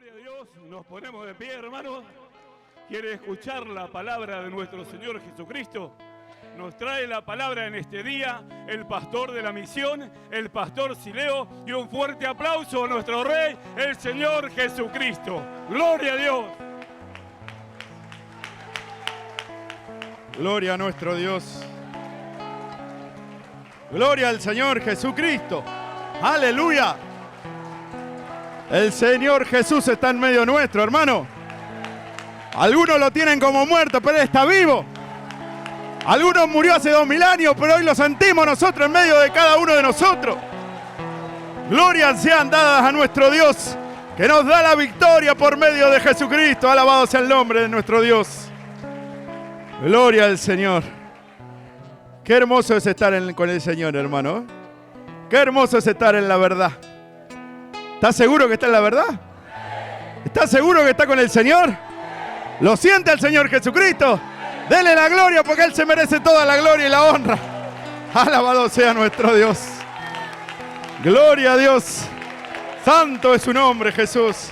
Gloria a Dios, nos ponemos de pie, hermanos. ¿Quiere escuchar la palabra de nuestro Señor Jesucristo? Nos trae la palabra en este día el pastor de la misión, el pastor Sileo, y un fuerte aplauso a nuestro Rey, el Señor Jesucristo. ¡Gloria a Dios! Gloria a nuestro Dios. Gloria al Señor Jesucristo. ¡Aleluya! El Señor Jesús está en medio nuestro, hermano. Algunos lo tienen como muerto, pero Él está vivo. Algunos murió hace 2000 años, pero hoy lo sentimos nosotros en medio de cada uno de nosotros. Glorias sean dadas a nuestro Dios, que nos da la victoria por medio de Jesucristo. Alabado sea el nombre de nuestro Dios. Gloria al Señor. Qué hermoso es estar con el Señor, hermano. Qué hermoso es estar en la verdad. ¿Estás seguro que está en la verdad? ¿Estás seguro que está con el Señor? ¿Lo siente el Señor Jesucristo? Dele la gloria porque Él se merece toda la gloria y la honra. Alabado sea nuestro Dios. Gloria a Dios. Santo es su nombre, Jesús.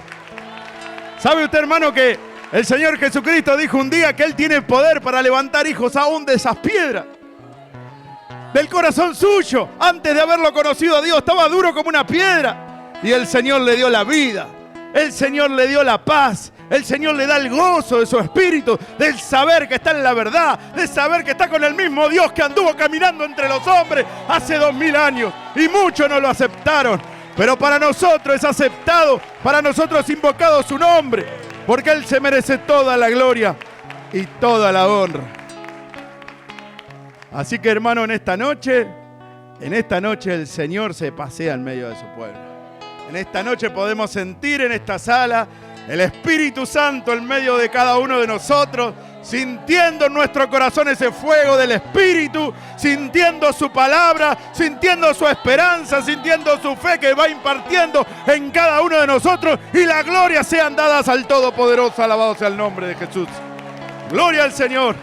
¿Sabe usted, hermano, que el Señor Jesucristo dijo un día que Él tiene poder para levantar hijos aún de esas piedras? Del corazón suyo, antes de haberlo conocido a Dios, estaba duro como una piedra. Y el Señor le dio la vida. El Señor le dio la paz. El Señor le da el gozo de su espíritu, del saber que está en la verdad, de saber que está con el mismo Dios que anduvo caminando entre los hombres hace 2000 años. Y muchos no lo aceptaron. Pero para nosotros es aceptado, para nosotros es invocado su nombre, porque Él se merece toda la gloria y toda la honra. Así que, hermano, en esta noche el Señor se pasea en medio de su pueblo. En esta noche podemos sentir en esta sala el Espíritu Santo en medio de cada uno de nosotros, sintiendo en nuestro corazón ese fuego del Espíritu, sintiendo su palabra, sintiendo su esperanza, sintiendo su fe que va impartiendo en cada uno de nosotros, y la gloria sean dadas al Todopoderoso. Alabado sea el nombre de Jesús. Gloria al Señor.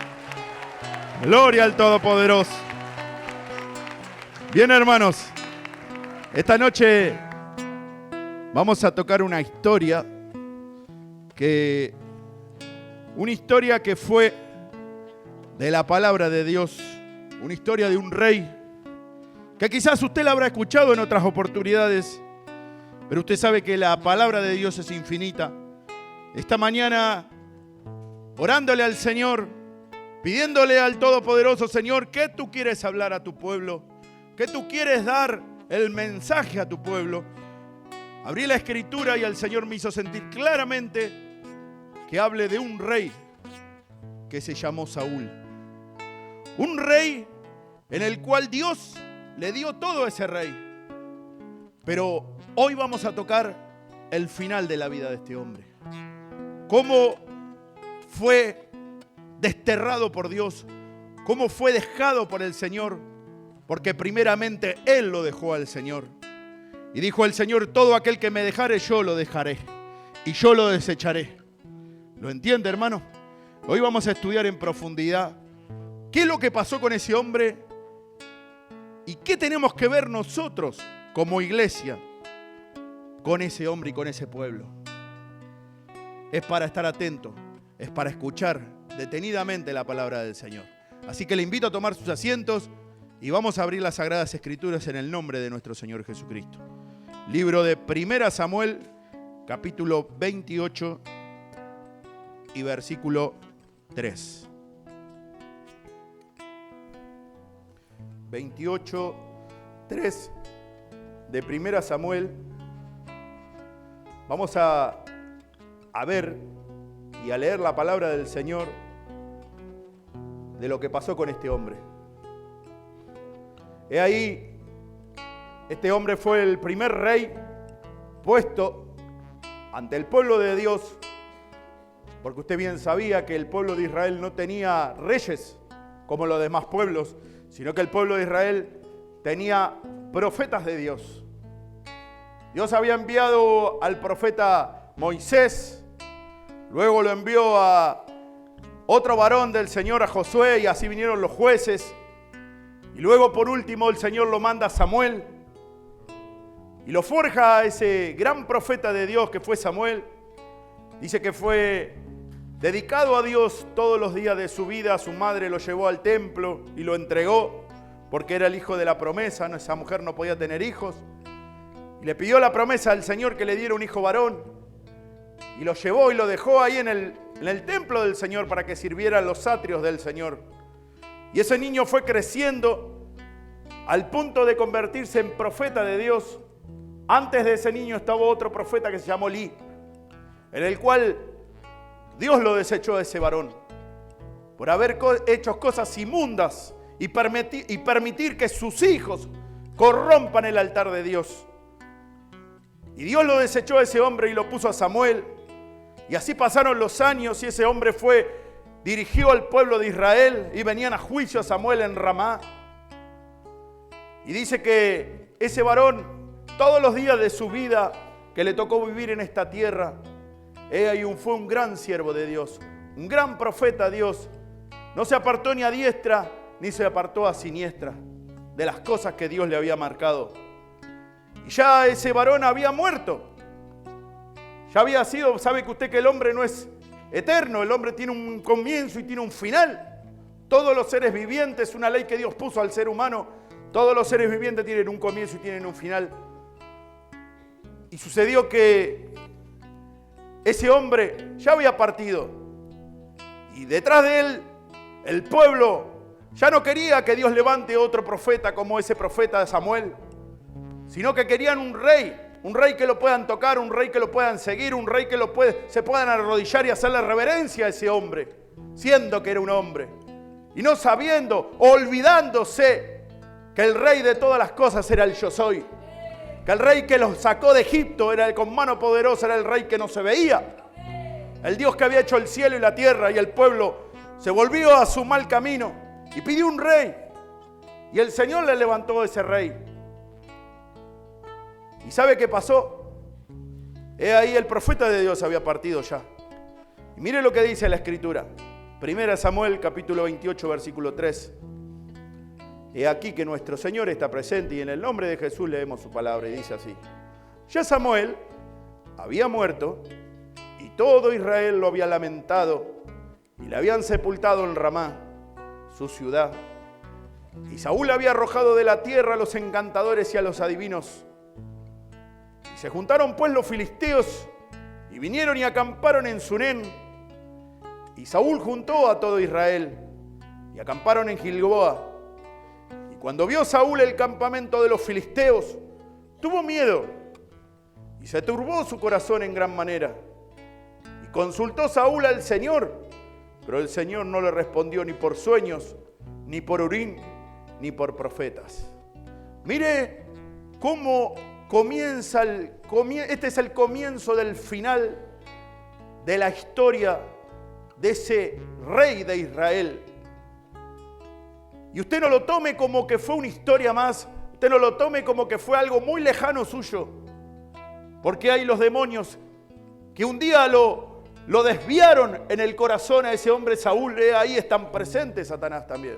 Gloria al Todopoderoso. Bien, hermanos, esta noche vamos a tocar una historia que fue de la palabra de Dios, una historia de un rey que quizás usted la habrá escuchado en otras oportunidades, pero usted sabe que la palabra de Dios es infinita. Esta mañana, orándole al Señor, pidiéndole al Todopoderoso: Señor, ¿qué tú quieres hablar a tu pueblo? ¿Qué tú quieres dar el mensaje a tu pueblo? Abrí la Escritura y el Señor me hizo sentir claramente que hable de un rey que se llamó Saúl. Un rey en el cual Dios le dio todo a ese rey. Pero hoy vamos a tocar el final de la vida de este hombre. Cómo fue desterrado por Dios, cómo fue dejado por el Señor, porque primeramente Él lo dejó al Señor. Y dijo el Señor: todo aquel que me dejare, yo lo dejaré, y yo lo desecharé. ¿Lo entiende, hermano? Hoy vamos a estudiar en profundidad qué es lo que pasó con ese hombre y qué tenemos que ver nosotros como iglesia con ese hombre y con ese pueblo. Es para estar atento, es para escuchar detenidamente la palabra del Señor. Así que le invito a tomar sus asientos y vamos a abrir las Sagradas Escrituras en el nombre de nuestro Señor Jesucristo. Libro de 1 Samuel, capítulo 28 y versículo 3. 28, 3 de 1 Samuel. Vamos a ver y a leer la palabra del Señor de lo que pasó con este hombre. He ahí, este hombre fue el primer rey puesto ante el pueblo de Dios, porque usted bien sabía que el pueblo de Israel no tenía reyes como los demás pueblos, sino que el pueblo de Israel tenía profetas de Dios. Dios había enviado al profeta Moisés, luego lo envió a otro varón del Señor, a Josué, y así vinieron los jueces. Y luego, por último, el Señor lo manda a Samuel y lo forja a ese gran profeta de Dios que fue Samuel. Dice que fue dedicado a Dios todos los días de su vida. Su madre lo llevó al templo y lo entregó porque era el hijo de la promesa. Esa mujer no podía tener hijos. Y le pidió la promesa al Señor que le diera un hijo varón. Y lo llevó y lo dejó ahí en el templo del Señor para que sirviera en los atrios del Señor. Y ese niño fue creciendo al punto de convertirse en profeta de Dios. Antes de ese niño estaba otro profeta que se llamó Elí, en el cual Dios lo desechó a ese varón por haber hecho cosas inmundas y permitir que sus hijos corrompan el altar de Dios. Y Dios lo desechó a ese hombre y lo puso a Samuel. Y así pasaron los años y ese hombre dirigió al pueblo de Israel y venían a juicio a Samuel en Ramá. Y dice que ese varón, todos los días de su vida que le tocó vivir en esta tierra, fue un gran siervo de Dios, un gran profeta de Dios. No se apartó ni a diestra ni se apartó a siniestra de las cosas que Dios le había marcado. Y ya ese varón había muerto. Ya había sido, sabe que usted que el hombre no es eterno, el hombre tiene un comienzo y tiene un final. Todos los seres vivientes, una ley que Dios puso al ser humano, todos los seres vivientes tienen un comienzo y tienen un final. Y sucedió que ese hombre ya había partido. Y detrás de él, el pueblo ya no quería que Dios levante otro profeta como ese profeta de Samuel, sino que querían un rey que lo puedan tocar, un rey que lo puedan seguir, un rey que se puedan arrodillar y hacerle reverencia a ese hombre, siendo que era un hombre. Y no sabiendo, olvidándose que el rey de todas las cosas era el Yo Soy. Que el rey que los sacó de Egipto con mano poderosa era el rey que no se veía. El Dios que había hecho el cielo y la tierra, y el pueblo se volvió a su mal camino y pidió un rey. Y el Señor le levantó a ese rey. ¿Y sabe qué pasó? Ahí el profeta de Dios había partido ya. Y mire lo que dice la Escritura. 1 Samuel capítulo 28 versículo 3. He aquí que nuestro Señor está presente y en el nombre de Jesús leemos su palabra y dice así. Ya Samuel había muerto y todo Israel lo había lamentado y le habían sepultado en Ramá, su ciudad. Y Saúl había arrojado de la tierra a los encantadores y a los adivinos. Y se juntaron pues los filisteos y vinieron y acamparon en Sunén. Y Saúl juntó a todo Israel y acamparon en Gilboa. Y cuando vio Saúl el campamento de los filisteos, tuvo miedo y se turbó su corazón en gran manera. Y consultó Saúl al Señor, pero el Señor no le respondió ni por sueños, ni por Urim, ni por profetas. Mire cómo comienza este es el comienzo del final de la historia de ese rey de Israel. Y usted no lo tome como que fue una historia más, usted no lo tome como que fue algo muy lejano suyo, porque hay los demonios que un día lo desviaron en el corazón a ese hombre Saúl. Ahí están presentes Satanás también.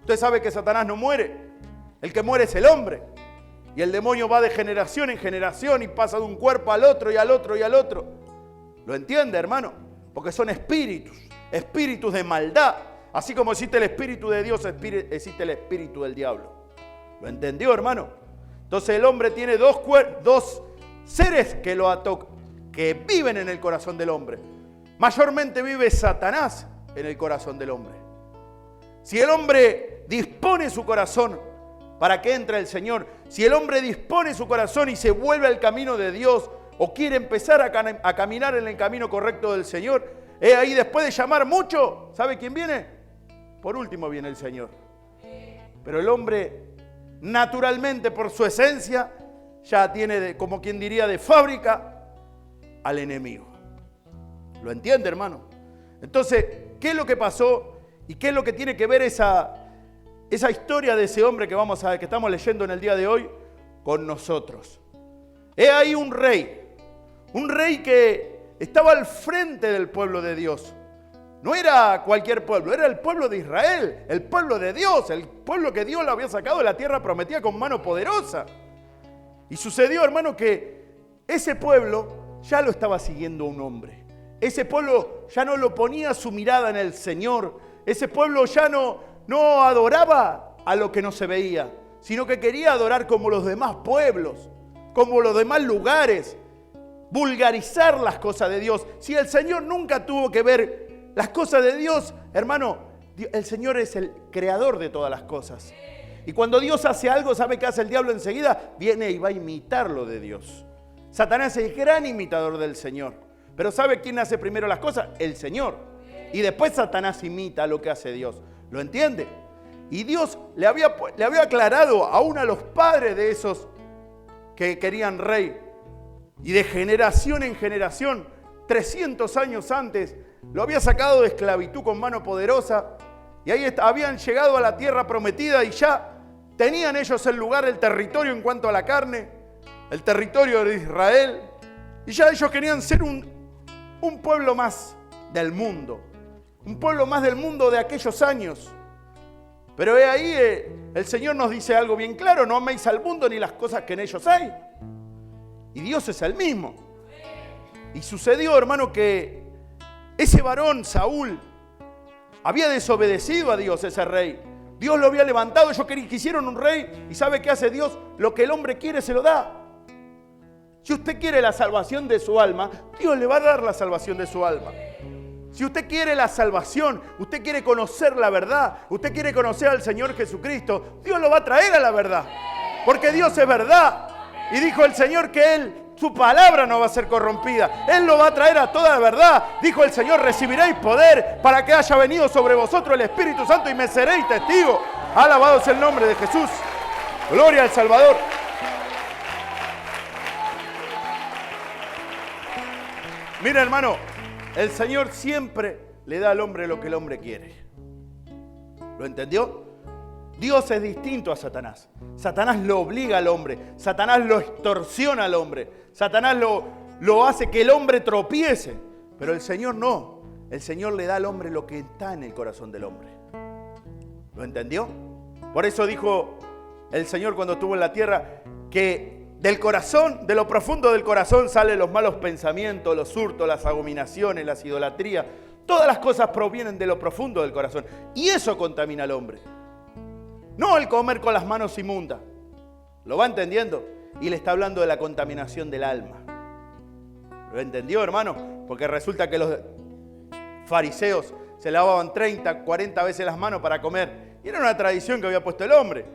Usted sabe que Satanás no muere, el que muere es el hombre. Y el demonio va de generación en generación y pasa de un cuerpo al otro y al otro y al otro. ¿Lo entiende, hermano? Porque son espíritus de maldad. Así como existe el espíritu de Dios, existe el espíritu del diablo. ¿Lo entendió, hermano? Entonces el hombre tiene dos seres que viven en el corazón del hombre. Mayormente vive Satanás en el corazón del hombre. Si el hombre dispone su corazón para que entre el Señor, si el hombre dispone su corazón y se vuelve al camino de Dios o quiere empezar a caminar en el camino correcto del Señor, ahí después de llamar mucho, ¿sabe quién viene? Por último viene el Señor. Pero el hombre naturalmente por su esencia ya tiene, como quien diría, de fábrica al enemigo. ¿Lo entiende, hermano? Entonces, ¿qué es lo que pasó y qué es lo que tiene que ver esa historia de ese hombre que estamos leyendo en el día de hoy con nosotros? He ahí un rey que estaba al frente del pueblo de Dios. No era cualquier pueblo, era el pueblo de Israel, el pueblo de Dios, el pueblo que Dios lo había sacado de la tierra prometida con mano poderosa. Y sucedió, hermano, que ese pueblo ya lo estaba siguiendo un hombre. ese pueblo ya no lo ponía su mirada en el Señor. Ese pueblo ya no adoraba a lo que no se veía, sino que quería adorar como los demás pueblos, como los demás lugares, vulgarizar las cosas de Dios. Si el Señor nunca tuvo que ver las cosas de Dios, hermano, el Señor es el creador de todas las cosas. Y cuando Dios hace algo, ¿sabe qué hace el diablo enseguida? Viene y va a imitar lo de Dios. Satanás es el gran imitador del Señor. Pero ¿sabe quién hace primero las cosas? El Señor. Y después Satanás imita lo que hace Dios. ¿Lo entiende? Y Dios le había aclarado aún a los padres de esos que querían rey. Y de generación en generación, 300 años antes, lo había sacado de esclavitud con mano poderosa. Y ahí habían llegado a la tierra prometida y ya tenían ellos el lugar, el territorio en cuanto a la carne, el territorio de Israel. Y ya ellos querían ser un pueblo más del mundo. Un pueblo más del mundo de aquellos años. Pero ahí el Señor nos dice algo bien claro: no améis al mundo ni las cosas que en ellos hay. Y Dios es el mismo. Y sucedió, hermano, que ese varón, Saúl, había desobedecido a Dios, ese rey. Dios lo había levantado, ellos quisieron un rey. ¿Y sabe qué hace Dios? Lo que el hombre quiere se lo da. Si usted quiere la salvación de su alma, Dios le va a dar la salvación de su alma. Si usted quiere la salvación, usted quiere conocer la verdad, usted quiere conocer al Señor Jesucristo, Dios lo va a traer a la verdad. Porque Dios es verdad. Y dijo el Señor que su palabra no va a ser corrompida. Él lo va a traer a toda la verdad. Dijo el Señor: recibiréis poder para que haya venido sobre vosotros el Espíritu Santo y me seréis testigo. Alabado sea el nombre de Jesús. Gloria al Salvador. Mira, hermano, el Señor siempre le da al hombre lo que el hombre quiere. ¿Lo entendió? Dios es distinto a Satanás. Satanás lo obliga al hombre. Satanás lo extorsiona al hombre. Satanás lo hace que el hombre tropiece. Pero el Señor no. El Señor le da al hombre lo que está en el corazón del hombre. ¿Lo entendió? Por eso dijo el Señor cuando estuvo en la tierra que del corazón, de lo profundo del corazón salen los malos pensamientos, los hurtos, las abominaciones, las idolatrías. Todas las cosas provienen de lo profundo del corazón. Y eso contamina al hombre. No el comer con las manos inmundas. ¿Lo va entendiendo? Y le está hablando de la contaminación del alma. ¿Lo entendió, hermano? Porque resulta que los fariseos se lavaban 30, 40 veces las manos para comer. Y era una tradición que había puesto el hombre.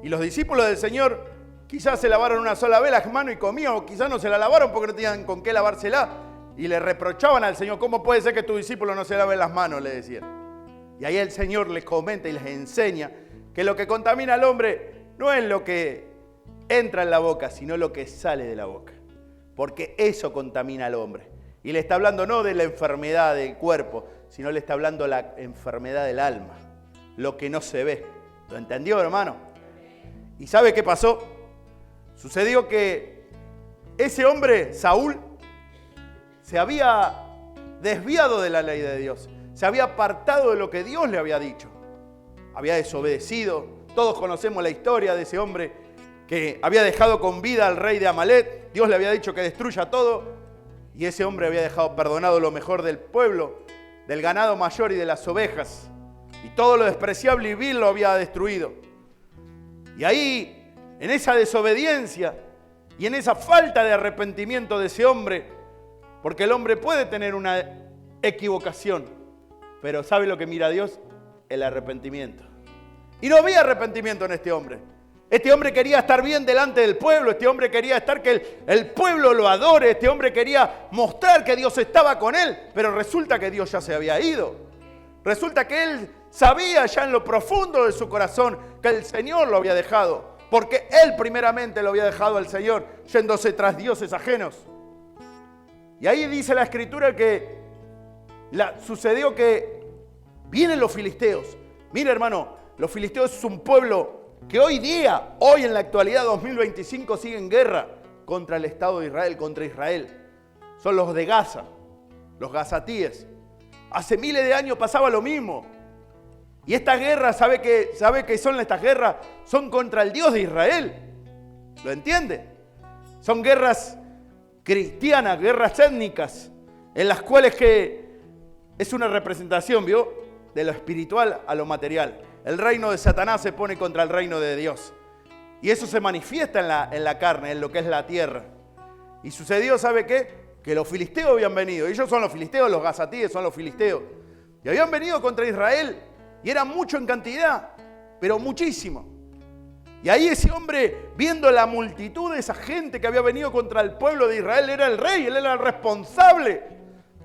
Y los discípulos del Señor quizás se lavaron una sola vez las manos y comían, o quizás no se la lavaron porque no tenían con qué lavársela. Y le reprochaban al Señor: ¿cómo puede ser que tu discípulo no se lave las manos?, le decían. Y ahí el Señor les comenta y les enseña que lo que contamina al hombre no es lo que entra en la boca, sino lo que sale de la boca. Porque eso contamina al hombre. Y le está hablando no de la enfermedad del cuerpo, sino le está hablando de la enfermedad del alma. Lo que no se ve. ¿Lo entendió, hermano? ¿Y sabe qué pasó? Sucedió que ese hombre, Saúl, se había desviado de la ley de Dios. Se había apartado de lo que Dios le había dicho. Había desobedecido. Todos conocemos la historia de ese hombre que había dejado con vida al rey de Amalek. Dios le había dicho que destruya todo. Y ese hombre había dejado perdonado lo mejor del pueblo, del ganado mayor y de las ovejas. Y todo lo despreciable y vil lo había destruido. Y ahí, en esa desobediencia y en esa falta de arrepentimiento de ese hombre, porque el hombre puede tener una equivocación, pero ¿sabe lo que mira Dios? El arrepentimiento. Y no había arrepentimiento en este hombre. Este hombre quería estar bien delante del pueblo, este hombre quería estar que el pueblo lo adore, este hombre quería mostrar que Dios estaba con él, pero resulta que Dios ya se había ido. Resulta que él sabía ya en lo profundo de su corazón que el Señor lo había dejado, porque él primeramente lo había dejado al Señor, yéndose tras dioses ajenos. Y ahí dice la Escritura que sucedió que vienen los filisteos. Mira, hermano, los filisteos es un pueblo que hoy día, hoy en la actualidad 2025, sigue en guerra contra el Estado de Israel, contra Israel. Son los de Gaza, los gazatíes. Hace miles de años pasaba lo mismo. Y estas guerras, ¿sabe qué son estas guerras? Son contra el Dios de Israel. ¿Lo entiende? Son guerras cristianas, guerras étnicas, en las cuales que es una representación, ¿vio?, de lo espiritual a lo material. El reino de Satanás se pone contra el reino de Dios. Y eso se manifiesta en la carne, en lo que es la tierra. Y sucedió, ¿sabe qué? Que los filisteos habían venido. Ellos son los filisteos, los gazatíes son los filisteos. Y habían venido contra Israel. Y eran mucho en cantidad, pero muchísimo. Y ahí ese hombre, viendo la multitud de esa gente que había venido contra el pueblo de Israel, era el rey, él era el responsable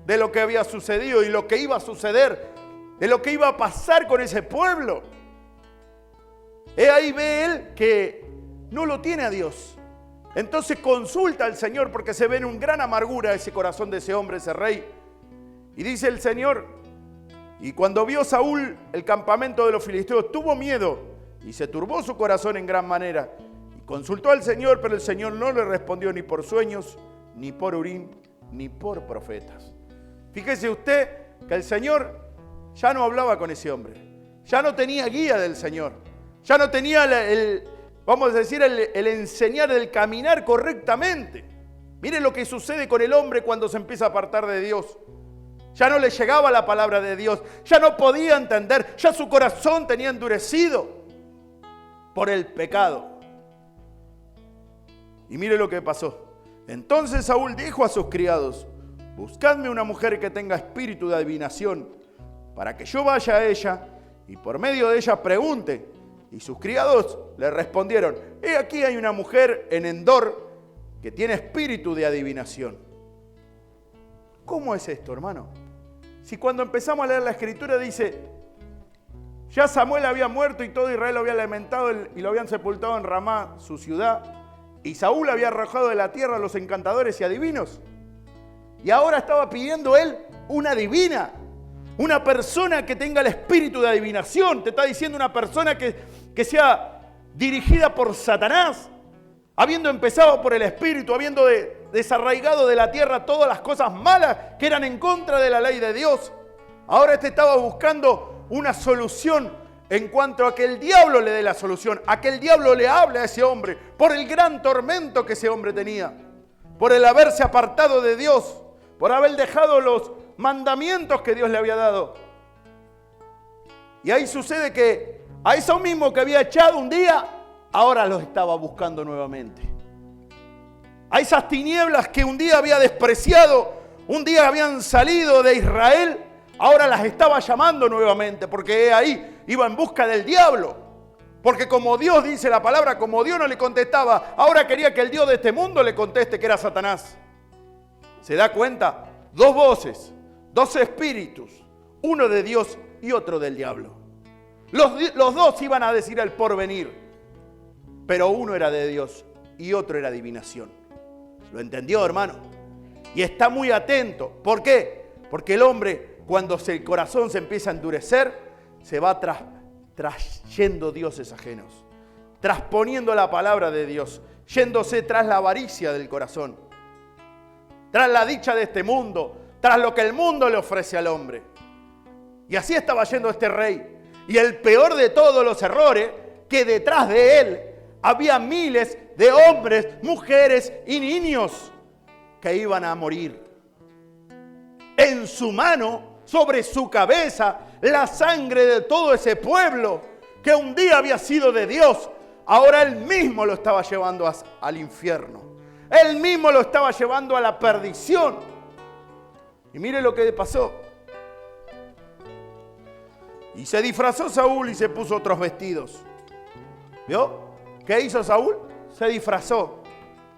de lo que había sucedido y lo que iba a suceder, de lo que iba a pasar con ese pueblo. Ahí ve él que no lo tiene a Dios. Entonces consulta al Señor porque se ve en una gran amargura ese corazón de ese hombre, ese rey. Y dice el Señor, y cuando vio Saúl el campamento de los filisteos, tuvo miedo y se turbó su corazón en gran manera. Y consultó al Señor, pero el Señor no le respondió ni por sueños, ni por Urim, ni por profetas. Fíjese usted que el Señor ya no hablaba con ese hombre. Ya no tenía guía del Señor. Ya no tenía vamos a decir, el enseñar, el caminar correctamente. Mire lo que sucede con el hombre cuando se empieza a apartar de Dios. Ya no le llegaba la palabra de Dios. Ya no podía entender. Ya su corazón tenía endurecido por el pecado. Y mire lo que pasó. Entonces Saúl dijo a sus criados: buscadme una mujer que tenga espíritu de adivinación, para que yo vaya a ella y por medio de ella pregunte. Y sus criados le respondieron: he aquí hay una mujer en Endor que tiene espíritu de adivinación. ¿Cómo es esto, hermano? Si cuando empezamos a leer la Escritura dice: ya Samuel había muerto y todo Israel lo había lamentado y lo habían sepultado en Ramá, su ciudad, y Saúl había arrojado de la tierra a los encantadores y adivinos. Y ahora estaba pidiendo él una adivina, una persona que tenga el espíritu de adivinación. Te está diciendo una persona que sea dirigida por Satanás, habiendo empezado por el espíritu, habiendo desarraigado de la tierra todas las cosas malas que eran en contra de la ley de Dios. Ahora estaba buscando una solución en cuanto a que el diablo le dé la solución, a que el diablo le hable a ese hombre por el gran tormento que ese hombre tenía, por el haberse apartado de Dios, por haber dejado los mandamientos que Dios le había dado. Y ahí sucede que a eso mismo que había echado un día, ahora los estaba buscando nuevamente. A esas tinieblas que un día había despreciado, un día habían salido de Israel, ahora las estaba llamando nuevamente, porque ahí iba en busca del diablo. Porque como Dios dice la palabra, como Dios no le contestaba, ahora quería que el Dios de este mundo le conteste, que era Satanás. ¿Se da cuenta? Dos voces, dos espíritus, uno de Dios y otro del diablo. Los dos iban a decir el porvenir, pero uno era de Dios y otro era adivinación. ¿Lo entendió, hermano? Y está muy atento. ¿Por qué? Porque el hombre, cuando el corazón se empieza a endurecer, se va trayendo dioses ajenos, trasponiendo la palabra de Dios, yéndose tras la avaricia del corazón, tras la dicha de este mundo, tras lo que el mundo le ofrece al hombre. Y así estaba yendo este rey. Y el peor de todos los errores, que detrás de él había miles de hombres, mujeres y niños que iban a morir. En su mano, sobre su cabeza, la sangre de todo ese pueblo que un día había sido de Dios, ahora él mismo lo estaba llevando al infierno. Él mismo lo estaba llevando a la perdición. Y mire lo que pasó. Y se disfrazó Saúl y se puso otros vestidos. ¿Vio? ¿Qué hizo Saúl? Se disfrazó.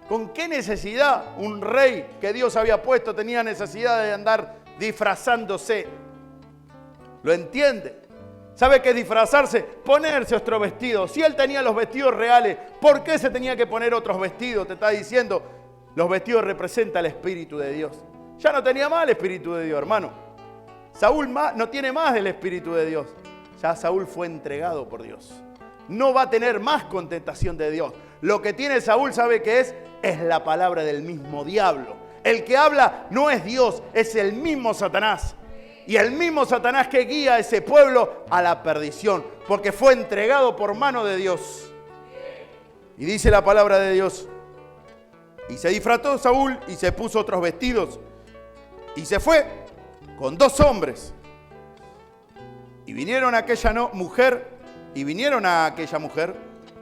¿Con qué necesidad un rey que Dios había puesto tenía necesidad de andar disfrazándose? ¿Lo entiende? ¿Sabe qué es disfrazarse? Ponerse otro vestido. Si él tenía los vestidos reales, ¿por qué se tenía que poner otros vestidos? Te está diciendo, los vestidos representan el Espíritu de Dios. Ya no tenía más el Espíritu de Dios, hermano. Saúl no tiene más el Espíritu de Dios. Ya Saúl fue entregado por Dios. No va a tener más contentación de Dios. Lo que tiene Saúl, ¿sabe qué es? Es la palabra del mismo diablo. El que habla no es Dios, es el mismo Satanás. Y el mismo Satanás que guía a ese pueblo a la perdición, porque fue entregado por mano de Dios. Y dice la palabra de Dios: y se disfrazó Saúl y se puso otros vestidos. Y se fue con 2 hombres. Y vinieron a aquella mujer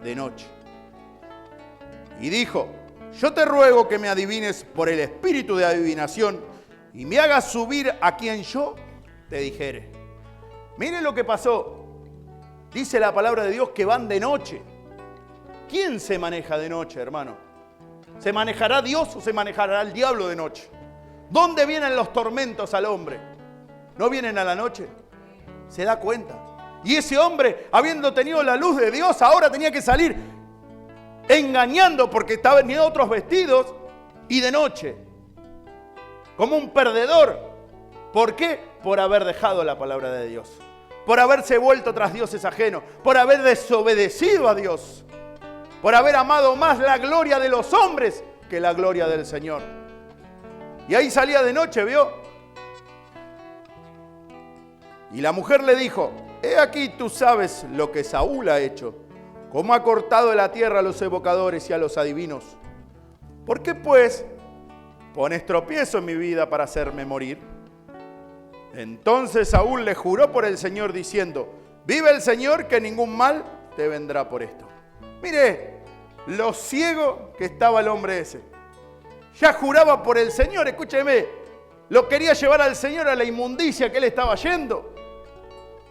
de noche. Y dijo: yo te ruego que me adivines por el espíritu de adivinación y me hagas subir a quien yo te dijere. Miren lo que pasó. Dice la palabra de Dios que van de noche. ¿Quién se maneja de noche, hermano? ¿Se manejará Dios o se manejará el diablo de noche? ¿Dónde vienen los tormentos al hombre? ¿No vienen a la noche? ¿Se da cuenta? Y ese hombre, habiendo tenido la luz de Dios, ahora tenía que salir engañando porque tenía otros vestidos y de noche. Como un perdedor. ¿Por qué? Por haber dejado la palabra de Dios. Por haberse vuelto tras dioses ajenos. Por haber desobedecido a Dios. Por haber amado más la gloria de los hombres que la gloria del Señor. Y ahí salía de noche, ¿vio? Y la mujer le dijo: he aquí tú sabes lo que Saúl ha hecho, cómo ha cortado de la tierra a los evocadores y a los adivinos. ¿Por qué pues pones tropiezo en mi vida para hacerme morir? Entonces Saúl le juró por el Señor diciendo: vive el Señor, que ningún mal te vendrá por esto. Mire lo ciego que estaba el hombre ese. Ya juraba por el Señor, escúcheme. Lo quería llevar al Señor a la inmundicia que él estaba yendo.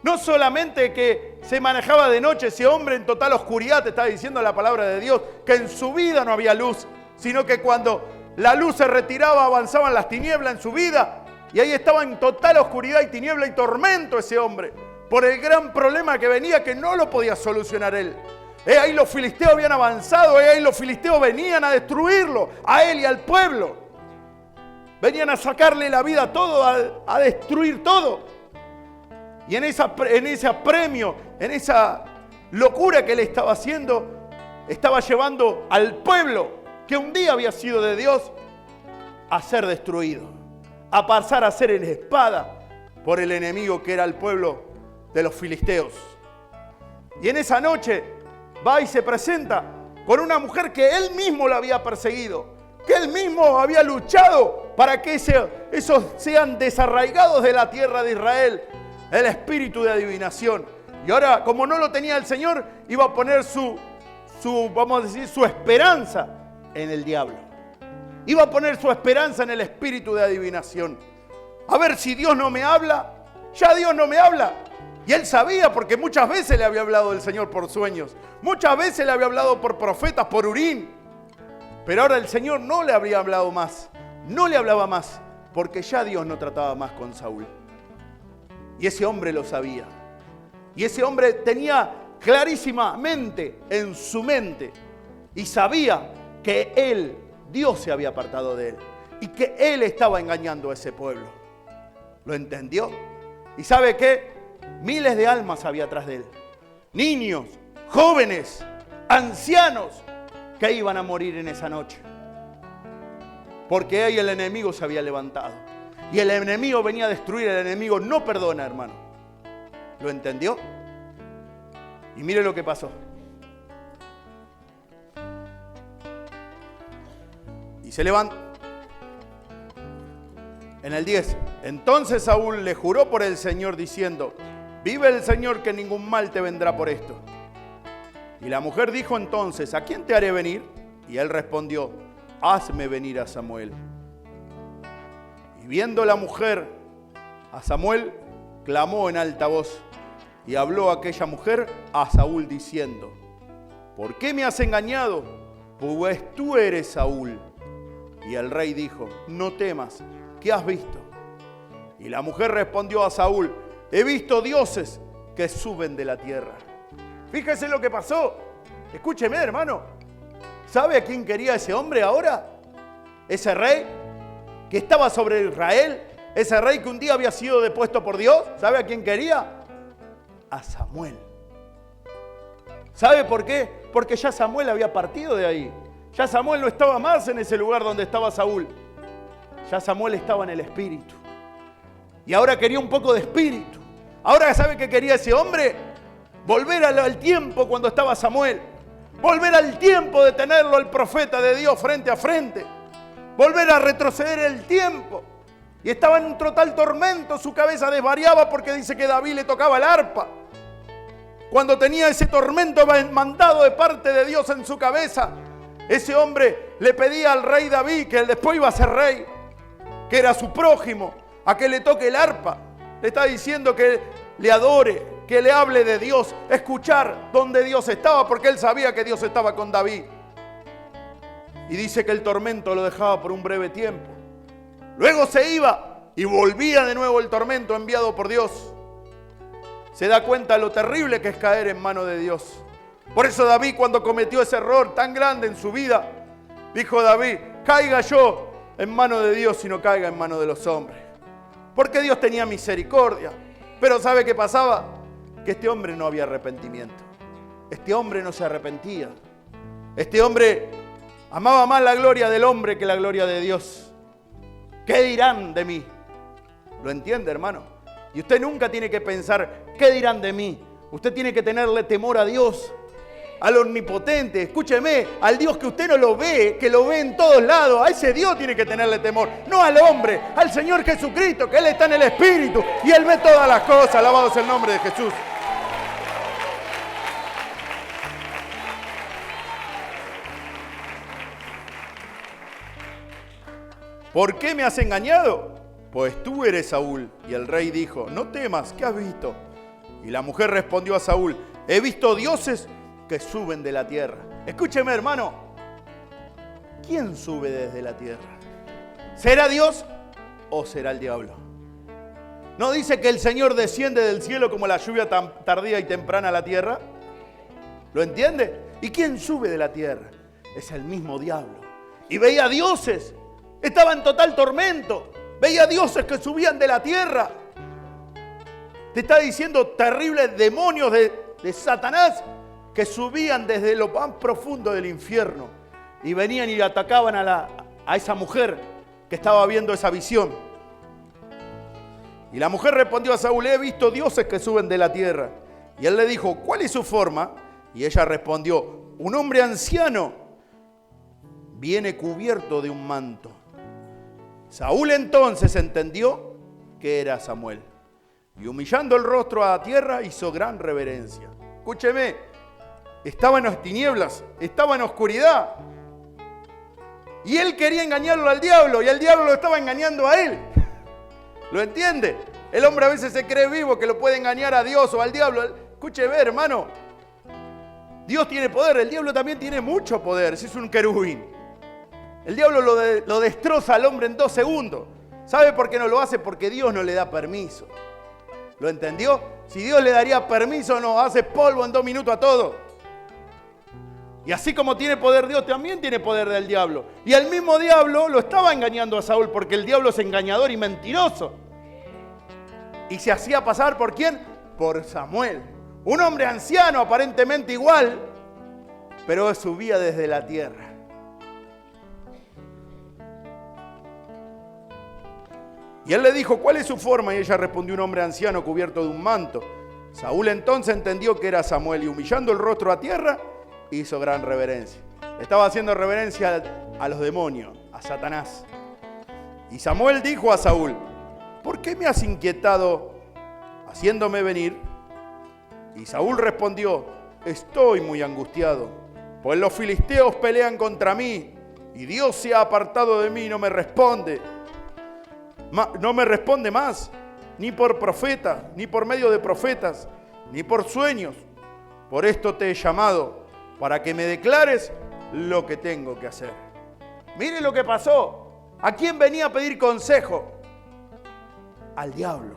No solamente que se manejaba de noche, ese hombre en total oscuridad, te está diciendo la palabra de Dios, que en su vida no había luz, sino que cuando la luz se retiraba avanzaban las tinieblas en su vida. Y ahí estaba en total oscuridad y tiniebla y tormento ese hombre, por el gran problema que venía, que no lo podía solucionar él. Ahí los filisteos habían avanzado, ahí los filisteos venían a destruirlo, a él y al pueblo. Venían a sacarle la vida a todo, a destruir todo. Y en ese apremio, en esa locura que él estaba haciendo, estaba llevando al pueblo, que un día había sido de Dios, a ser destruido. A pasar a ser en espada por el enemigo que era el pueblo de los filisteos. Y en esa noche va y se presenta con una mujer que él mismo la había perseguido, que él mismo había luchado para que esos sean desarraigados de la tierra de Israel, el espíritu de adivinación. Y ahora, como no lo tenía el Señor, iba a poner su esperanza en el diablo. Iba a poner su esperanza en el espíritu de adivinación. A ver si Dios no me habla. Ya Dios no me habla. Y él sabía, porque muchas veces le había hablado el Señor por sueños. Muchas veces le había hablado por profetas, por Urín. Pero ahora el Señor no le habría hablado más. No le hablaba más. Porque ya Dios no trataba más con Saúl. Y ese hombre lo sabía. Y ese hombre tenía clarísimamente en su mente. Y sabía que él, Dios se había apartado de él. Y que él estaba engañando a ese pueblo. ¿Lo entendió? ¿Y sabe qué? Miles de almas había atrás de él. Niños, jóvenes, ancianos que iban a morir en esa noche. Porque ahí el enemigo se había levantado. Y el enemigo venía a destruir. El enemigo no perdona, hermano. ¿Lo entendió? Y mire lo que pasó. Y se levanta. En el 10. Entonces Saúl le juró por el Señor diciendo: vive el Señor, que ningún mal te vendrá por esto. Y la mujer dijo entonces: ¿a quién te haré venir? Y él respondió: hazme venir a Samuel. Y viendo la mujer a Samuel, clamó en alta voz. Y habló aquella mujer a Saúl diciendo: ¿por qué me has engañado? Pues tú eres Saúl. Y el rey dijo: no temas, ¿qué has visto? Y la mujer respondió a Saúl: he visto dioses que suben de la tierra. Fíjese lo que pasó. Escúcheme, hermano. ¿Sabe a quién quería ese hombre ahora? Ese rey que estaba sobre Israel. Ese rey que un día había sido depuesto por Dios. ¿Sabe a quién quería? A Samuel. ¿Sabe por qué? Porque ya Samuel había partido de ahí. Ya Samuel no estaba más en ese lugar donde estaba Saúl. Ya Samuel estaba en el espíritu. Y ahora quería un poco de espíritu. Ahora, ¿sabe qué quería ese hombre? Volver al tiempo cuando estaba Samuel. Volver al tiempo de tenerlo el profeta de Dios frente a frente. Volver a retroceder el tiempo. Y estaba en un total tormento, su cabeza desvariaba porque dice que David le tocaba el arpa. Cuando tenía ese tormento mandado de parte de Dios en su cabeza, ese hombre le pedía al rey David, que él después iba a ser rey, que era su prójimo, a que le toque el arpa. Le está diciendo que le adore, que le hable de Dios, escuchar dónde Dios estaba, porque él sabía que Dios estaba con David. Y dice que el tormento lo dejaba por un breve tiempo. Luego se iba y volvía de nuevo el tormento enviado por Dios. Se da cuenta lo terrible que es caer en manos de Dios. Por eso David, cuando cometió ese error tan grande en su vida, dijo David: caiga yo en manos de Dios y no caiga en manos de los hombres. Porque Dios tenía misericordia. Pero ¿sabe qué pasaba? Que este hombre no había arrepentimiento. Este hombre no se arrepentía. Este hombre amaba más la gloria del hombre que la gloria de Dios. ¿Qué dirán de mí? ¿Lo entiende, hermano? Y usted nunca tiene que pensar, ¿qué dirán de mí? Usted tiene que tenerle temor a Dios, al omnipotente. Escúcheme, al Dios que usted no lo ve, que lo ve en todos lados. A ese Dios tiene que tenerle temor. No al hombre, al Señor Jesucristo, que Él está en el Espíritu y Él ve todas las cosas. Alabado sea el nombre de Jesús. ¿Por qué me has engañado? Pues tú eres Saúl. Y el rey dijo: no temas, ¿qué has visto? Y la mujer respondió a Saúl: he visto dioses que suben de la tierra. Escúcheme, hermano. ¿Quién sube desde la tierra? ¿Será Dios o será el diablo? ¿No dice que el Señor desciende del cielo como la lluvia tardía y temprana a la tierra? ¿Lo entiende? ¿Y quién sube de la tierra? Es el mismo diablo. Y veía dioses. Estaba en total tormento. Veía dioses que subían de la tierra. Te está diciendo terribles demonios de Satanás que subían desde lo más profundo del infierno y venían y atacaban a esa mujer que estaba viendo esa visión. Y la mujer respondió a Saúl: he visto dioses que suben de la tierra. Y él le dijo: ¿cuál es su forma? Y ella respondió: un hombre anciano viene cubierto de un manto. Saúl entonces entendió que era Samuel. Y humillando el rostro a la tierra, hizo gran reverencia. Escúcheme, estaba en las tinieblas, estaba en oscuridad. Y él quería engañarlo al diablo, y el diablo lo estaba engañando a él. ¿Lo entiende? El hombre a veces se cree vivo, que lo puede engañar a Dios o al diablo. Escúcheme, hermano. Dios tiene poder, el diablo también tiene mucho poder, si es un querubín. El diablo lo destroza al hombre en 2 segundos. ¿Sabe por qué no lo hace? Porque Dios no le da permiso. ¿Lo entendió? Si Dios le daría permiso, no hace polvo en 2 minutos a todo. Y así como tiene poder Dios, también tiene poder del diablo. Y el mismo diablo lo estaba engañando a Saúl, porque el diablo es engañador y mentiroso. Y se hacía pasar ¿por quién? Por Samuel. Un hombre anciano, aparentemente igual, pero subía desde la tierra. Y él le dijo: ¿cuál es su forma? Y ella respondió: un hombre anciano cubierto de un manto. Saúl entonces entendió que era Samuel y humillando el rostro a tierra, hizo gran reverencia. Estaba haciendo reverencia a los demonios, a Satanás. Y Samuel dijo a Saúl: ¿por qué me has inquietado haciéndome venir? Y Saúl respondió: estoy muy angustiado, pues los filisteos pelean contra mí y Dios se ha apartado de mí y no me responde. No me responde más, ni por profeta, ni por medio de profetas, ni por sueños. Por esto te he llamado, para que me declares lo que tengo que hacer. Mire lo que pasó. ¿A quién venía a pedir consejo? Al diablo.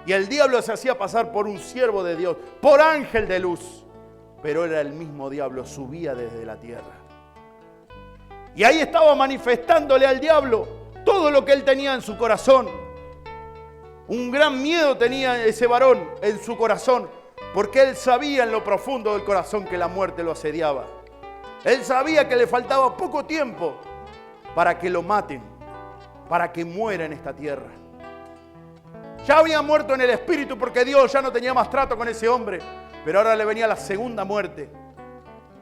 Y el diablo se hacía pasar por un siervo de Dios, por ángel de luz. Pero era el mismo diablo, subía desde la tierra. Y ahí estaba manifestándole al diablo todo lo que él tenía en su corazón. Un gran miedo tenía ese varón en su corazón, porque él sabía en lo profundo del corazón que la muerte lo asediaba. Él sabía que le faltaba poco tiempo para que lo maten, para que muera en esta tierra. Ya había muerto en el espíritu porque Dios ya no tenía más trato con ese hombre, pero ahora le venía la segunda muerte,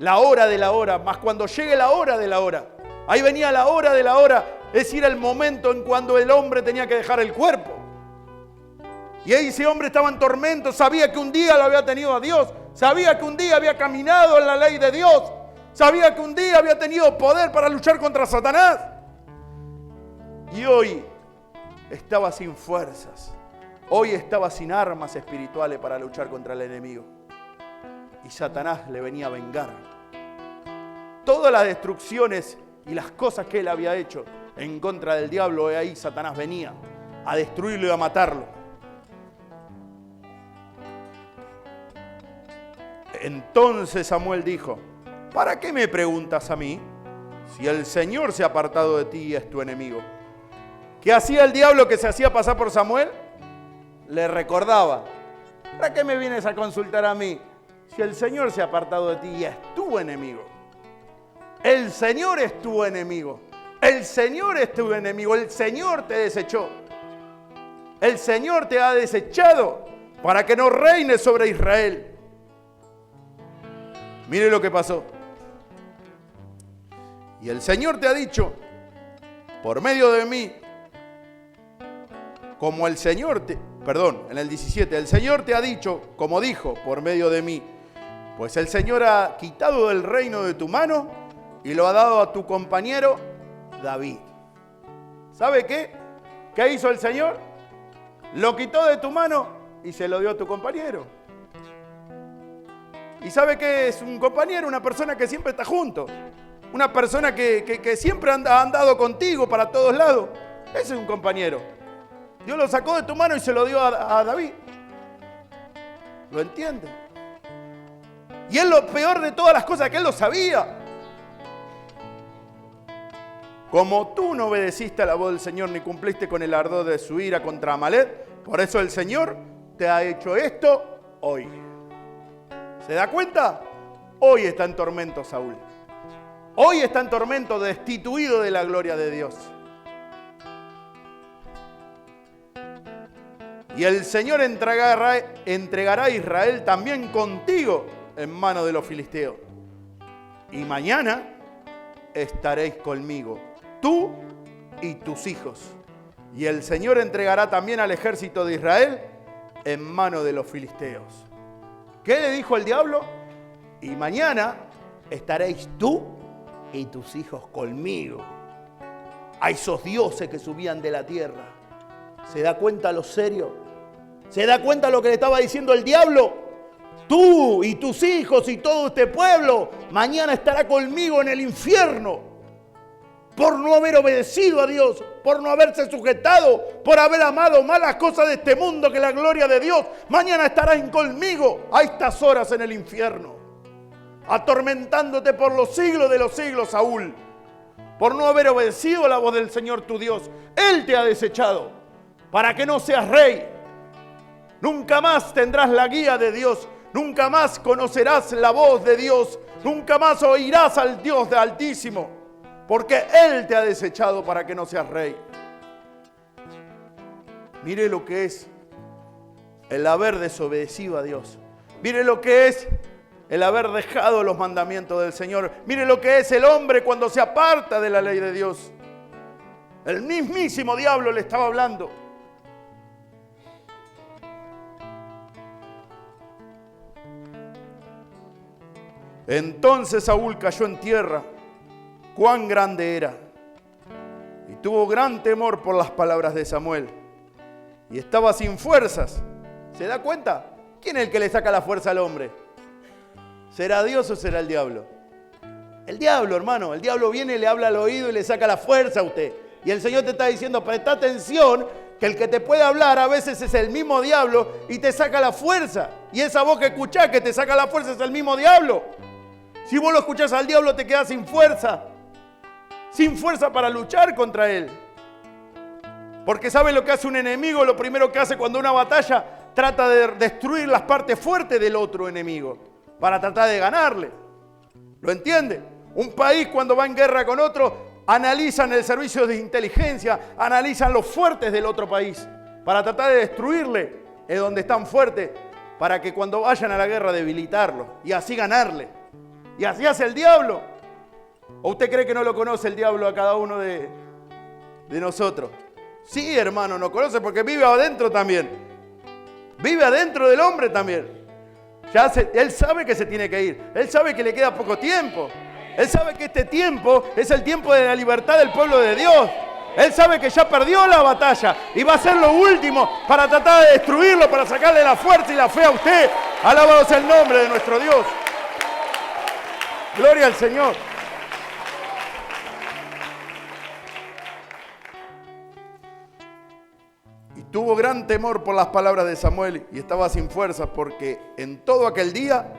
la hora de la hora, más cuando llegue la hora de la hora. Ahí venía la hora de la hora Es decir, el momento en cuando el hombre tenía que dejar el cuerpo. Y ese hombre estaba en tormento, sabía que un día lo había tenido a Dios, sabía que un día había caminado en la ley de Dios, sabía que un día había tenido poder para luchar contra Satanás. Y hoy estaba sin fuerzas, hoy estaba sin armas espirituales para luchar contra el enemigo. Y Satanás le venía a vengar. Todas las destrucciones y las cosas que él había hecho en contra del diablo, ahí Satanás venía a destruirlo y a matarlo. Entonces Samuel dijo: ¿para qué me preguntas a mí? Si el Señor se ha apartado de ti y es tu enemigo. ¿Qué hacía el diablo que se hacía pasar por Samuel? Le recordaba: ¿para qué me vienes a consultar a mí? Si el Señor se ha apartado de ti y es tu enemigo. El Señor es tu enemigo. El Señor es tu enemigo. El Señor te desechó. El Señor te ha desechado para que no reines sobre Israel. Mire lo que pasó. Y el Señor te ha dicho, por medio de mí, como el Señor te... Perdón, en el 17, el Señor te ha dicho, como dijo, por medio de mí, pues el Señor ha quitado del reino de tu mano y lo ha dado a tu compañero David. ¿Sabe qué? ¿Qué hizo el Señor? Lo quitó de tu mano y se lo dio a tu compañero. ¿Y sabe qué es un compañero? Una persona que siempre está junto. Una persona que siempre ha andado contigo para todos lados. Ese es un compañero. Dios lo sacó de tu mano y se lo dio a David. ¿Lo entiende? Y es lo peor de todas las cosas, que él lo sabía. Como tú no obedeciste a la voz del Señor ni cumpliste con el ardor de su ira contra Amalek, por eso el Señor te ha hecho esto hoy. ¿Se da cuenta? Hoy está en tormento Saúl. Hoy está en tormento, destituido de la gloria de Dios. Y el Señor entregará a Israel también contigo en manos de los filisteos. Y mañana estaréis conmigo, tú y tus hijos. Y el Señor entregará también al ejército de Israel en manos de los filisteos. ¿Qué le dijo el diablo? Y mañana estaréis tú y tus hijos conmigo. A esos dioses que subían de la tierra. ¿Se da cuenta lo serio? ¿Se da cuenta lo que le estaba diciendo el diablo? Tú y tus hijos y todo este pueblo mañana estará conmigo en el infierno. Por no haber obedecido a Dios, por no haberse sujetado, por haber amado más las cosas de este mundo que la gloria de Dios. Mañana estarán conmigo a estas horas en el infierno, atormentándote por los siglos de los siglos, Saúl, por no haber obedecido a la voz del Señor tu Dios. Él te ha desechado para que no seas rey. Nunca más tendrás la guía de Dios, nunca más conocerás la voz de Dios, nunca más oirás al Dios de Altísimo. Porque Él te ha desechado para que no seas rey. Mire lo que es el haber desobedecido a Dios. Mire lo que es el haber dejado los mandamientos del Señor. Mire lo que es el hombre cuando se aparta de la ley de Dios. El mismísimo diablo le estaba hablando. Entonces Saúl cayó en tierra. Cuán grande era, y tuvo gran temor por las palabras de Samuel, y estaba sin fuerzas. ¿Se da cuenta? ¿Quién es el que le saca la fuerza al hombre? ¿Será Dios o será el diablo? El diablo, hermano. El diablo viene y le habla al oído y le saca la fuerza a usted. Y el Señor te está diciendo: presta atención, que el que te puede hablar a veces es el mismo diablo y te saca la fuerza. Y esa voz que escuchás que te saca la fuerza es el mismo diablo. Si vos lo escuchás al diablo, te quedás sin fuerza. Sin fuerza para luchar contra él. Porque ¿sabe lo que hace un enemigo? Lo primero que hace cuando una batalla trata de destruir las partes fuertes del otro enemigo para tratar de ganarle. ¿Lo entiende? Un país cuando va en guerra con otro, analizan el servicio de inteligencia, analizan los fuertes del otro país para tratar de destruirle es donde están fuertes, para que cuando vayan a la guerra debilitarlo y así ganarle. Y así hace el diablo. ¿O usted cree que no lo conoce el diablo a cada uno de de nosotros. Sí, hermano, nos conoce porque vive adentro también. Vive adentro del hombre también. Él sabe que se tiene que ir. Él sabe que le queda poco tiempo. Él sabe que este tiempo es el tiempo de la libertad del pueblo de Dios. Él sabe que ya perdió la batalla y va a hacer lo último para tratar de destruirlo, para sacarle la fuerza y la fe a usted. Alabado sea el nombre de nuestro Dios. Gloria al Señor. Y tuvo gran temor por las palabras de Samuel y estaba sin fuerzas porque en todo aquel día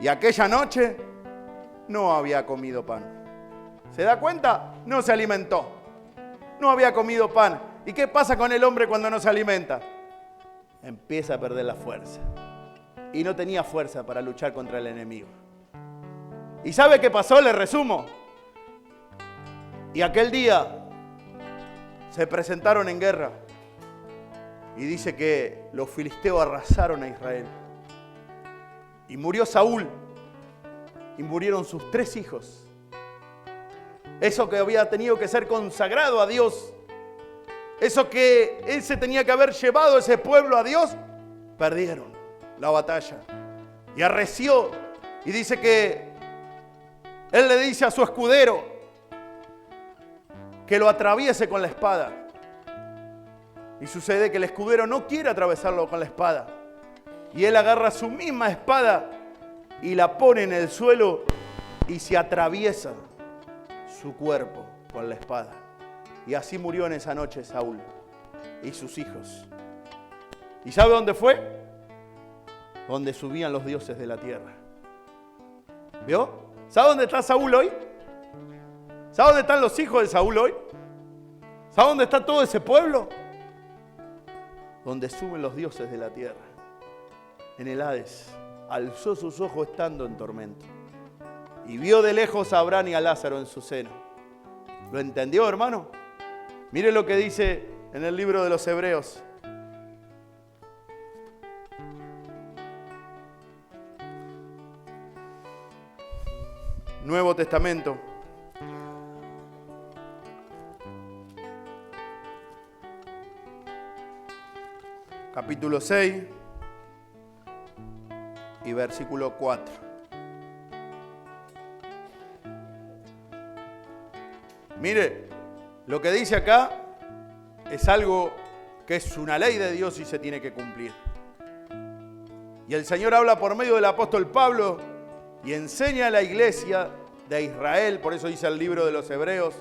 y aquella noche no había comido pan. ¿Se da cuenta? No se alimentó. No había comido pan. ¿Y qué pasa con el hombre cuando no se alimenta? Empieza a perder la fuerza. Y no tenía fuerza para luchar contra el enemigo. ¿Y sabe qué pasó? Le resumo. Y aquel día se presentaron en guerra. Y dice que los filisteos arrasaron a Israel. Y murió Saúl. Y murieron sus 3 hijos. Eso que había tenido que ser consagrado a Dios. Eso que él se tenía que haber llevado ese pueblo a Dios. Perdieron la batalla. Y arreció. Y dice que él le dice a su escudero que lo atraviese con la espada. Y sucede que el escudero no quiere atravesarlo con la espada. Y él agarra su misma espada y la pone en el suelo y se atraviesa su cuerpo con la espada. Y así murió en esa noche Saúl y sus hijos. ¿Y sabe dónde fue? Donde subían los dioses de la tierra. ¿Vio? ¿Sabe dónde está Saúl hoy? ¿Sabe dónde están los hijos de Saúl hoy? ¿Sabe dónde está todo ese pueblo? Donde suben los dioses de la tierra. En el Hades. Alzó sus ojos estando en tormento. Y vio de lejos a Abraham y a Lázaro en su seno. ¿Lo entendió, hermano? Mire lo que dice en el libro de los Hebreos. Nuevo Testamento. Capítulo 6 y versículo 4. Mire, lo que dice acá es algo que es una ley de Dios y se tiene que cumplir. Y el Señor habla por medio del apóstol Pablo y enseña a la iglesia de Israel, por eso dice el libro de los Hebreos,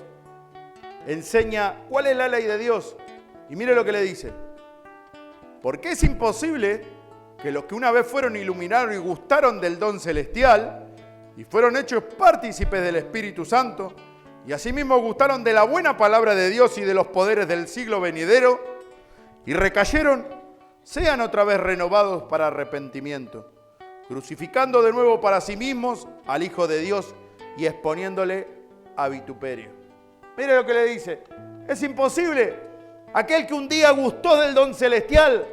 enseña cuál es la ley de Dios. Y mire lo que le dice. Porque es imposible que los que una vez fueron iluminados y gustaron del don celestial y fueron hechos partícipes del Espíritu Santo, y asimismo gustaron de la buena palabra de Dios y de los poderes del siglo venidero, y recayeron, sean otra vez renovados para arrepentimiento, crucificando de nuevo para sí mismos al Hijo de Dios y exponiéndole a vituperio. Mire lo que le dice. Es imposible. Aquel que un día gustó del don celestial,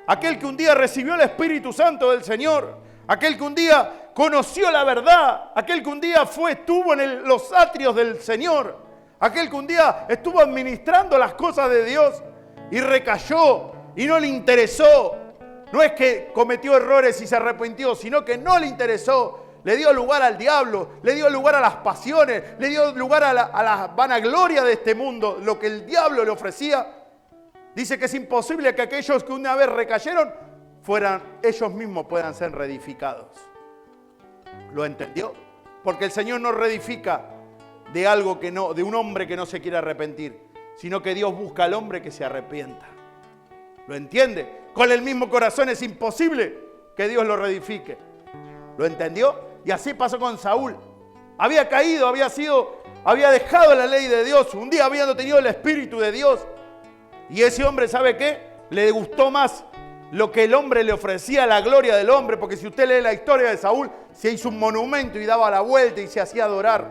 aquel que un día recibió el Espíritu Santo del Señor, aquel que un día conoció la verdad, aquel que un día estuvo en los atrios del Señor, aquel que un día estuvo administrando las cosas de Dios y recayó y no le interesó. No es que cometió errores y se arrepintió, sino que no le interesó. Le dio lugar al diablo, le dio lugar a las pasiones, le dio lugar a la vanagloria de este mundo, lo que el diablo le ofrecía. Dice que es imposible que aquellos que una vez recayeron ellos mismos puedan ser reedificados. ¿Lo entendió? Porque el Señor no reedifica de un hombre que no se quiere arrepentir, sino que Dios busca al hombre que se arrepienta. ¿Lo entiende? Con el mismo corazón es imposible que Dios lo reedifique. ¿Lo entendió? Y así pasó con Saúl. Había caído, había dejado la ley de Dios. Un día habiendo tenido el Espíritu de Dios. Y ese hombre, ¿sabe qué? Le gustó más lo que el hombre le ofrecía, la gloria del hombre. Porque si usted lee la historia de Saúl, se hizo un monumento y daba la vuelta y se hacía adorar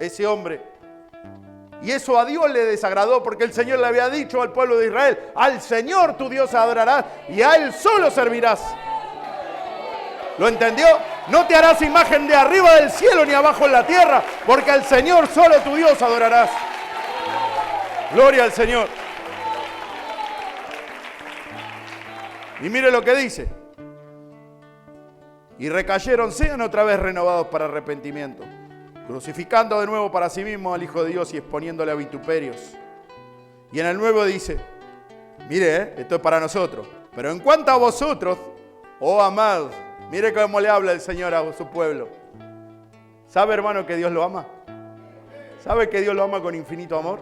ese hombre. Y eso a Dios le desagradó porque el Señor le había dicho al pueblo de Israel: al Señor tu Dios adorarás y a Él solo servirás. ¿Lo entendió? No te harás imagen de arriba del cielo ni abajo en la tierra, porque al Señor solo tu Dios adorarás. Gloria al Señor. Y mire lo que dice. Y recayeron, sean otra vez renovados para arrepentimiento, crucificando de nuevo para sí mismos al Hijo de Dios y exponiéndole a vituperios. Y en el nuevo dice, mire, esto es para nosotros, pero en cuanto a vosotros, oh amados, mire cómo le habla el Señor a su pueblo. ¿Sabe, hermano, que Dios lo ama? ¿Sabe que Dios lo ama con infinito amor?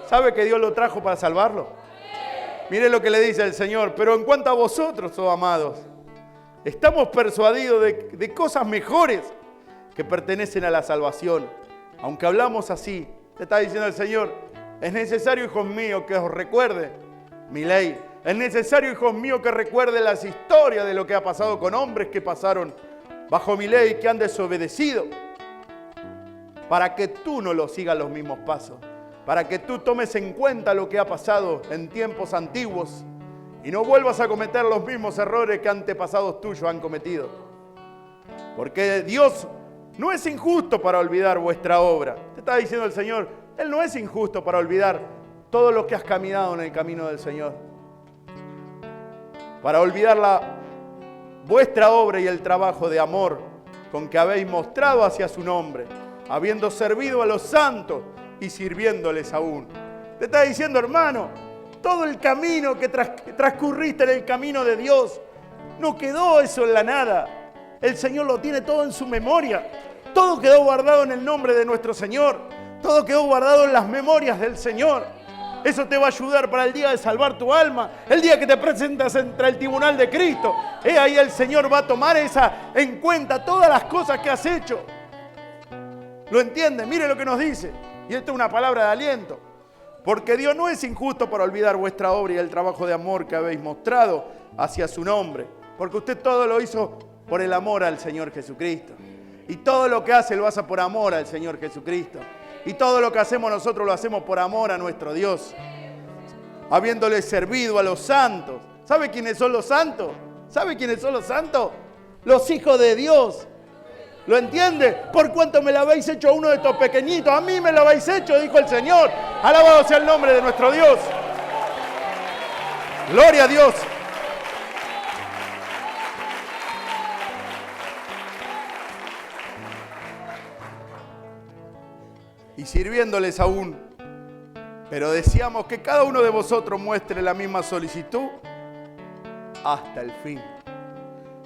¿Sabe que Dios lo trajo para salvarlo? Mire lo que le dice el Señor, pero en cuanto a vosotros, oh amados, estamos persuadidos de cosas mejores que pertenecen a la salvación. Aunque hablamos así, te está diciendo el Señor, es necesario, hijos míos, que os recuerde mi ley. Es necesario, hijos míos, que recuerde las historias de lo que ha pasado con hombres que pasaron bajo mi ley, que han desobedecido, para que tú no lo sigas los mismos pasos, para que tú tomes en cuenta lo que ha pasado en tiempos antiguos y no vuelvas a cometer los mismos errores que antepasados tuyos han cometido. Porque Dios no es injusto para olvidar vuestra obra. Te está diciendo el Señor, Él no es injusto para olvidar todo lo que has caminado en el camino del Señor. Para olvidar vuestra obra y el trabajo de amor con que habéis mostrado hacia su nombre, habiendo servido a los santos y sirviéndoles aún. Te está diciendo, hermano, todo el camino que transcurriste en el camino de Dios, no quedó eso en la nada. El Señor lo tiene todo en su memoria. Todo quedó guardado en el nombre de nuestro Señor. Todo quedó guardado en las memorias del Señor. Eso te va a ayudar para el día de salvar tu alma. El día que te presentas entre el tribunal de Cristo. Ahí el Señor va a tomar en cuenta todas las cosas que has hecho. ¿Lo entiende? Mire lo que nos dice. Y esto es una palabra de aliento. Porque Dios no es injusto para olvidar vuestra obra y el trabajo de amor que habéis mostrado hacia su nombre. Porque usted todo lo hizo por el amor al Señor Jesucristo. Y todo lo que hace lo hace por amor al Señor Jesucristo. Y todo lo que hacemos nosotros lo hacemos por amor a nuestro Dios. Habiéndole servido a los santos. ¿Sabe quiénes son los santos? ¿Sabe quiénes son los santos? Los hijos de Dios. ¿Lo entiende? Por cuanto me lo habéis hecho a uno de estos pequeñitos, a mí me lo habéis hecho, dijo el Señor. Alabado sea el nombre de nuestro Dios. Gloria a Dios. Y sirviéndoles aún. Pero deseamos que cada uno de vosotros muestre la misma solicitud hasta el fin.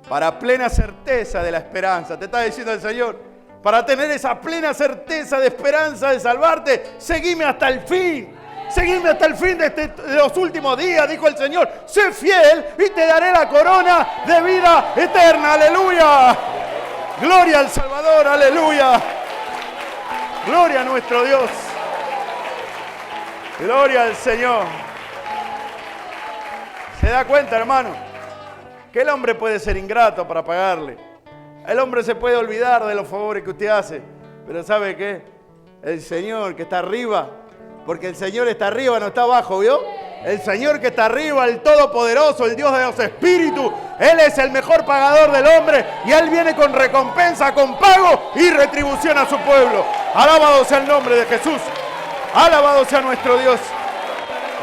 Para plena certeza de la esperanza. Te está diciendo el Señor. Para tener esa plena certeza de esperanza de salvarte, seguime hasta el fin. Seguime hasta el fin de los últimos días, dijo el Señor. Sé fiel y te daré la corona de vida eterna. Aleluya. Gloria al Salvador. Aleluya. Gloria a nuestro Dios. Gloria al Señor. ¿Se da cuenta, hermano? Que el hombre puede ser ingrato para pagarle. El hombre se puede olvidar de los favores que usted hace. Pero ¿sabe qué? El Señor que está arriba, porque el Señor está arriba, no está abajo, ¿vio? El Señor que está arriba, el Todopoderoso, el Dios de los Espíritus, Él es el mejor pagador del hombre y Él viene con recompensa, con pago y retribución a su pueblo. Alabado sea el nombre de Jesús. Alabado sea nuestro Dios.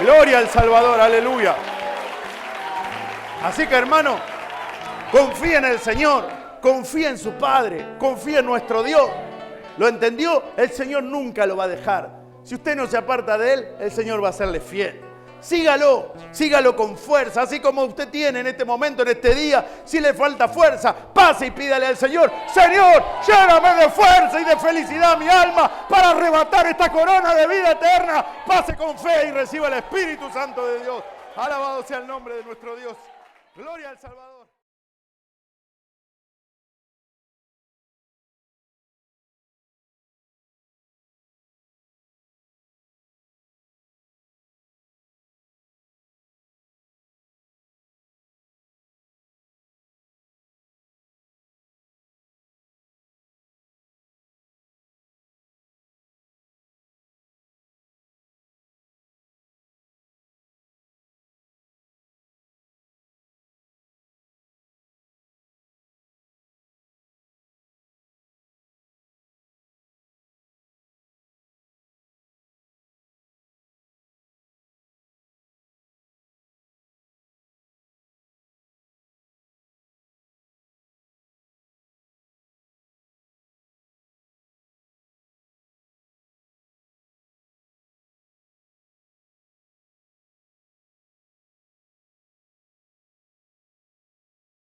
Gloria al Salvador, aleluya. Así que, hermano, confía en el Señor, confía en su Padre, confía en nuestro Dios. ¿Lo entendió? El Señor nunca lo va a dejar. Si usted no se aparta de Él, el Señor va a serle fiel. Sígalo, sígalo con fuerza, así como usted tiene en este momento, en este día. Si le falta fuerza, pase y pídale al Señor: Señor, lléname de fuerza y de felicidad mi alma para arrebatar esta corona de vida eterna. Pase con fe y reciba el Espíritu Santo de Dios. Alabado sea el nombre de nuestro Dios. Gloria al Salvador.